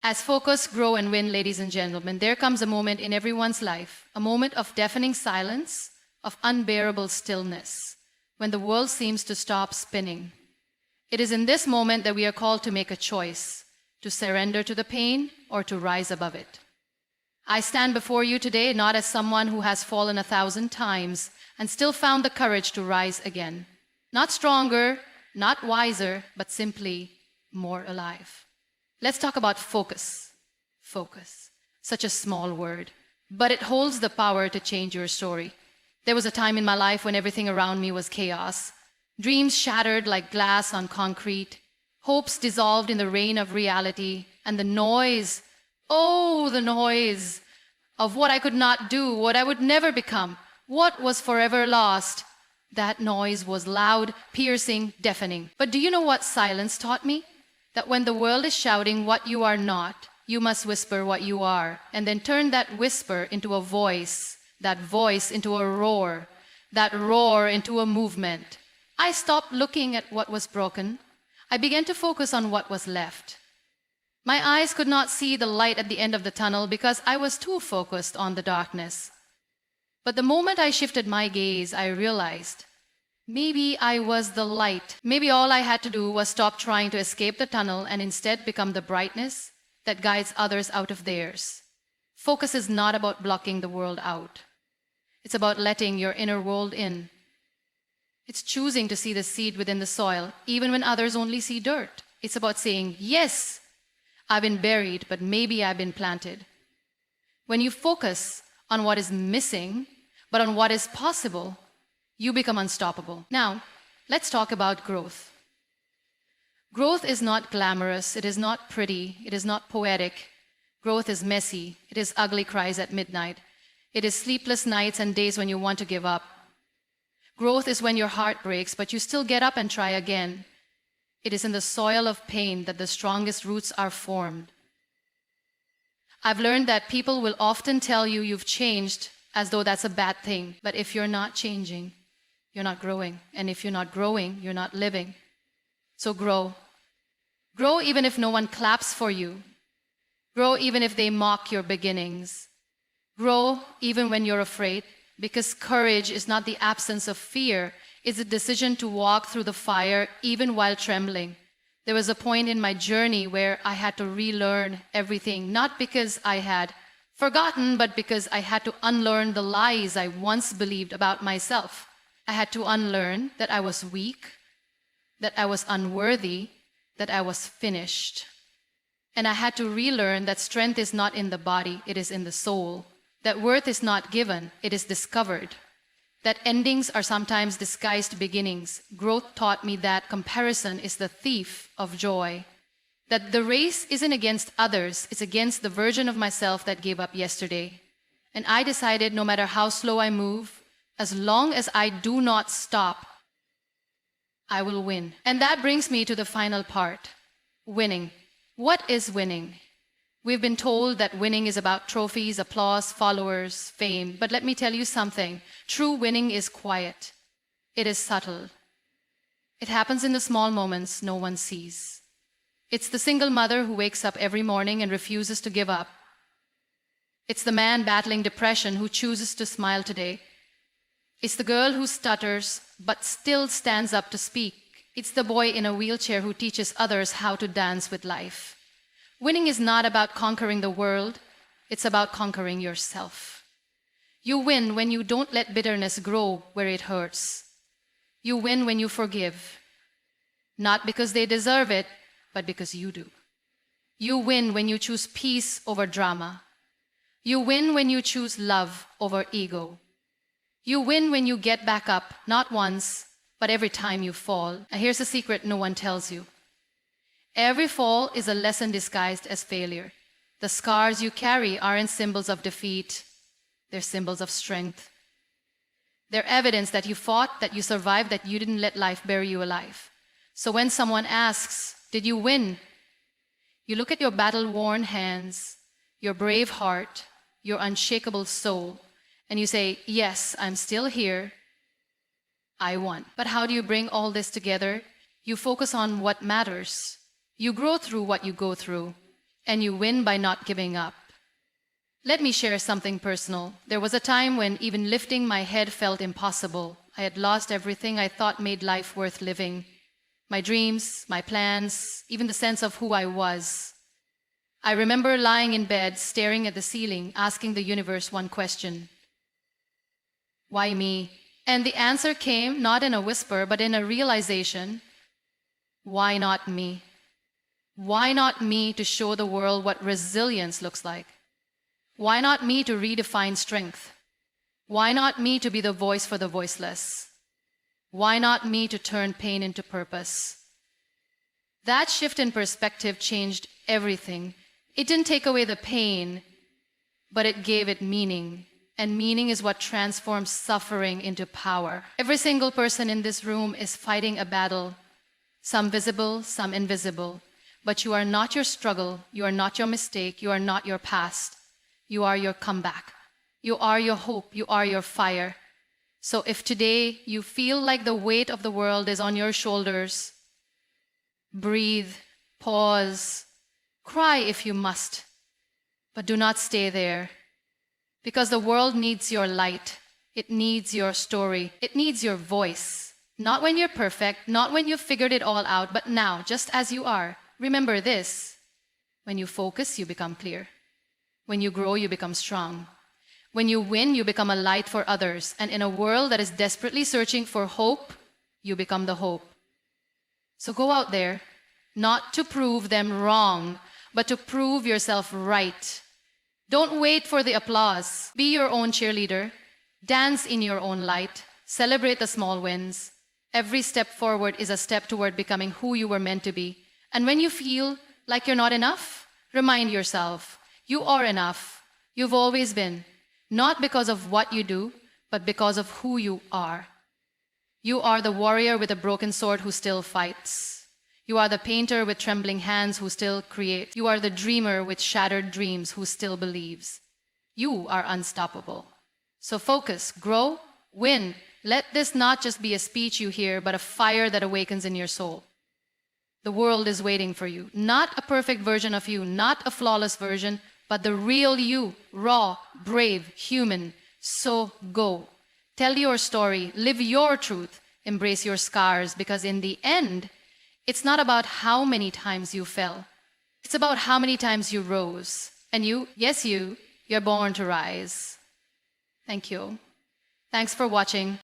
As focus grow and win, ladies and gentlemen, there comes a moment in everyone's life, a moment of deafening silence, of unbearable stillness, when the world seems to stop spinning. It is in this moment that we are called to make a choice, to surrender to the pain or to rise above it. I stand before you today not as someone who has fallen 1,000 times and still found the courage to rise again. Not stronger, not wiser, but simply more alive. Let's talk about focus. Focus. Such a small word, but it holds the power to change your story. There was a time in my life when everything around me was chaos. Dreams shattered like glass on concrete, hopes dissolved in the rain of reality, and the noise, oh, the noise of what I could not do, what I would never become, what was forever lost. That noise was loud, piercing, deafening. But do you know what silence taught me? That when the world is shouting what you are not, you must whisper what you are, and then turn that whisper into a voice, that voice into a roar, that roar into a movement. I stopped looking at what was broken. I began to focus on what was left. My eyes could not see the light at the end of the tunnel because I was too focused on the darkness. But the moment I shifted my gaze, I realized maybe I was the light. Maybe all I had to do was stop trying to escape the tunnel and instead become the brightness that guides others out of theirs. Focus is not about blocking the world out. It's about letting your inner world in. It's choosing to see the seed within the soil, even when others only see dirt. It's about saying, yes, I've been buried, but maybe I've been planted. When you focus on what is missing, but on what is possible, you become unstoppable. Now, let's talk about growth. Growth is not glamorous, it is not pretty, it is not poetic. Growth is messy, it is ugly cries at midnight. It is sleepless nights and days when you want to give up. Growth is when your heart breaks, but you still get up and try again. It is in the soil of pain that the strongest roots are formed. I've learned that people will often tell you you've changed as though that's a bad thing. But if you're not changing, you're not growing. And if you're not growing, you're not living. So grow. Grow even if no one claps for you. Grow even if they mock your beginnings. Grow even when you're afraid, because courage is not the absence of fear. It's a decision to walk through the fire even while trembling. There was a point in my journey where I had to relearn everything, not because I had forgotten, but because I had to unlearn the lies I once believed about myself. I had to unlearn that I was weak, that I was unworthy, that I was finished. And I had to relearn that strength is not in the body, it is in the soul. That worth is not given, it is discovered. That endings are sometimes disguised beginnings. Growth taught me that comparison is the thief of joy. That the race isn't against others, it's against the version of myself that gave up yesterday. And I decided no matter how slow I move, as long as I do not stop, I will win. And that brings me to the final part, winning. What is winning? We've been told that winning is about trophies, applause, followers, fame. But let me tell you something. True winning is quiet. It is subtle. It happens in the small moments no one sees. It's the single mother who wakes up every morning and refuses to give up. It's the man battling depression who chooses to smile today. It's the girl who stutters but still stands up to speak. It's the boy in a wheelchair who teaches others how to dance with life. Winning is not about conquering the world, it's about conquering yourself. You win when you don't let bitterness grow where it hurts. You win when you forgive, not because they deserve it, but because you do. You win when you choose peace over drama. You win when you choose love over ego. You win when you get back up, not once, but every time you fall. And here's a secret no one tells you. Every fall is a lesson disguised as failure. The scars you carry aren't symbols of defeat, they're symbols of strength. They're evidence that you fought, that you survived, that you didn't let life bury you alive. So when someone asks, did you win? You look at your battle-worn hands, your brave heart, your unshakable soul, and you say, yes, I'm still here. I won. But how do you bring all this together? You focus on what matters. You grow through what you go through. and you win by not giving up. Let me share something personal. There was a time when even lifting my head felt impossible. I had lost everything I thought made life worth living. My dreams, my plans, even the sense of who I was. I remember lying in bed, staring at the ceiling, asking the universe one question. Why me? And the answer came not in a whisper, but in a realization. Why not me? Why not me to show the world what resilience looks like? Why not me to redefine strength? Why not me to be the voice for the voiceless? Why not me to turn pain into purpose? That shift in perspective changed everything. It didn't take away the pain, but it gave it meaning. And meaning is what transforms suffering into power. Every single person in this room is fighting a battle, some visible, some invisible. But you are not your struggle, you are not your mistake, you are not your past. You are your comeback. You are your hope, you are your fire. So if today you feel like the weight of the world is on your shoulders, breathe, pause, cry if you must, but do not stay there. Because the world needs your light. It needs your story. It needs your voice. Not when you're perfect, not when you've figured it all out, but now, just as you are. Remember this: when you focus, you become clear. When you grow, you become strong. When you win, you become a light for others. And in a world that is desperately searching for hope, you become the hope. So go out there, not to prove them wrong, but to prove yourself right. Don't wait for the applause. Be your own cheerleader. Dance in your own light. Celebrate the small wins. Every step forward is a step toward becoming who you were meant to be. And when you feel like you're not enough, remind yourself, you are enough. You've always been. Not because of what you do, but because of who you are. You are the warrior with a broken sword who still fights. You are the painter with trembling hands who still creates. You are the dreamer with shattered dreams who still believes. You are unstoppable. So focus, grow, win. Let this not just be a speech you hear, but a fire that awakens in your soul. The world is waiting for you. Not a perfect version of you, not a flawless version, but the real you, raw, brave, human. So go. Tell your story, live your truth, embrace your scars, because in the end, it's not about how many times you fell. It's about how many times you rose. And you, yes you, you're born to rise. Thank you. Thanks for watching.